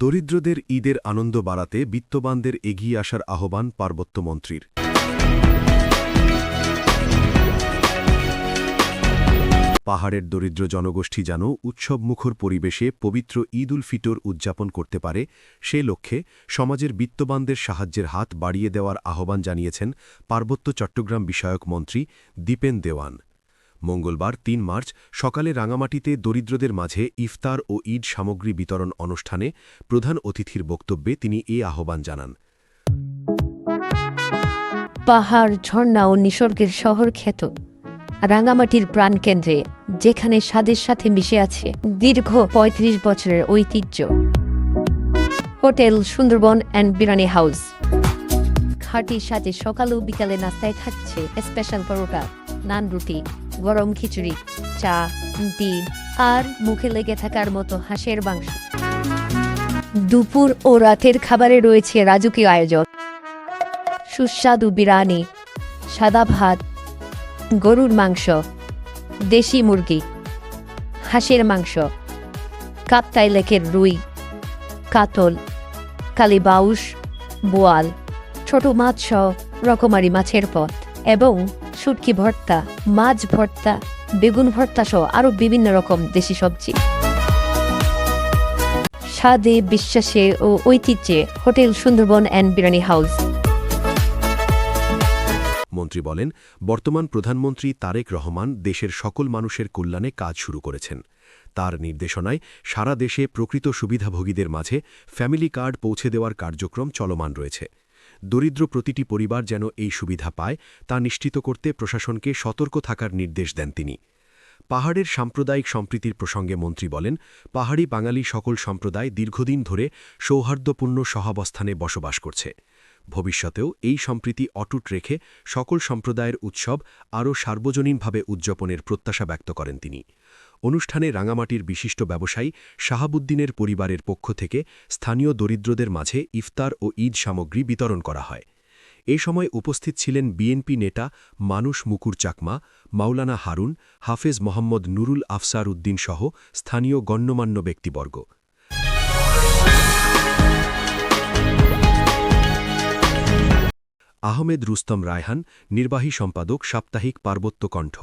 দরিদ্রদের ঈদের আনন্দ বাড়াতে বিত্তবানদের এগিয়ে আসার আহ্বান পার্বত্যমন্ত্রীর। পাহাড়ের দরিদ্র জনগোষ্ঠী যেন উৎসবমুখর পরিবেশে পবিত্র ঈদ উল ফিতর উদযাপন করতে পারে, সে লক্ষ্যে সমাজের বিত্তবানদের সাহায্যের হাত বাড়িয়ে দেওয়ার আহ্বান জানিয়েছেন পার্বত্য চট্টগ্রাম বিষয়ক মন্ত্রী দীপেন দেওয়ান। মঙ্গলবার ৩ মার্চ সকালে রাঙামাটিতে দরিদ্রদের মাঝে ইফতার ও ঈদ সামগ্রী বিতরণ অনুষ্ঠানে প্রধান অতিথির বক্তব্যে তিনি এ আহ্বান জানান। পাহাড়, ঝর্ণা ও নিসর্গের শহর খ্যাত রাঙামাটির প্রাণকেন্দ্রে, যেখানে স্বাদের সাথে মিশে আছে দীর্ঘ ৩৫ বছরের ঐতিহ্য, hotel Sundarban and biryani house. খাঁটি সাজে সকাল ও বিকালে নাস্তায় থাকছে স্পেশাল পরোটা, নান, রুটি, গরম খিচুড়ি, চা, ডিম আর মুখে লেগে থাকার মতো হাঁসের মাংস। দুপুর ও রাতের খাবারে রয়েছে রাজকীয় আয়োজন, সুস্বাদু বিরিয়ানি, সাদা ভাত, গরুর মাংস, দেশি মুরগি, হাঁসের মাংস, কাপ্তাই লেকের রুই, কাতল, কালীবাউস, বোয়াল, ছোট মাছ সহ রকমারি মাছের পদ এবং শুটকি ভর্তা, মাছ ভর্তা, বেগুন ভর্তা সহ আরও বিভিন্ন রকম দেশি সবজি। স্বাদে, বিশ্বাসে ও ঐতিহ্যে hotel Sundarban and biryani house. মন্ত্রী বলেন, বর্তমান প্রধানমন্ত্রী তারেক রহমান দেশের সকল মানুষের কল্যাণে কাজ শুরু করেছেন। তার নির্দেশনায় সারা দেশে প্রকৃত সুবিধাভোগীদের মাঝে ফ্যামিলি কার্ড পৌঁছে দেওয়ার কার্যক্রম চলমান রয়েছে। দরিদ্র প্রতিটি পরিবার যেন এই সুবিধা পায় তা নিশ্চিত করতে প্রশাসনকে সতর্ক থাকার নির্দেশ দেন তিনি। পাহাড়ের সাম্প্রদায়িক সম্প্রীতির প্রসঙ্গে মন্ত্রী বলেন, পাহাড়ি বাঙালি সকল সম্প্রদায় দীর্ঘদিন ধরে সৌহার্দ্যপূর্ণ সহাবস্থানে বসবাস করছে। ভবিষ্যতেও এই সম্প্রীতি অটুট রেখে সকল সম্প্রদায়ের উৎসব আরও সার্বজনীনভাবে উদযাপনের প্রত্যাশা ব্যক্ত করেন তিনি। অনুষ্ঠানে রাঙামাটির বিশিষ্ট ব্যবসায়ী শাহাবুদ্দিনের পরিবারের পক্ষ থেকে স্থানীয় দরিদ্রদের মাঝে ইফতার ও ঈদ সামগ্রী বিতরণ করা হয়। এ সময় উপস্থিত ছিলেন বিএনপি নেতা মানুষ মুকুর চাকমা, মাওলানা হারুন, হাফেজ মোহাম্মদ নুরুল আফসার উদ্দিন সহ স্থানীয় গণ্যমান্য ব্যক্তিবর্গ। আহমেদ রুস্তম রায়হান, নির্বাহী সম্পাদক, সাপ্তাহিক পার্বত্য কণ্ঠ।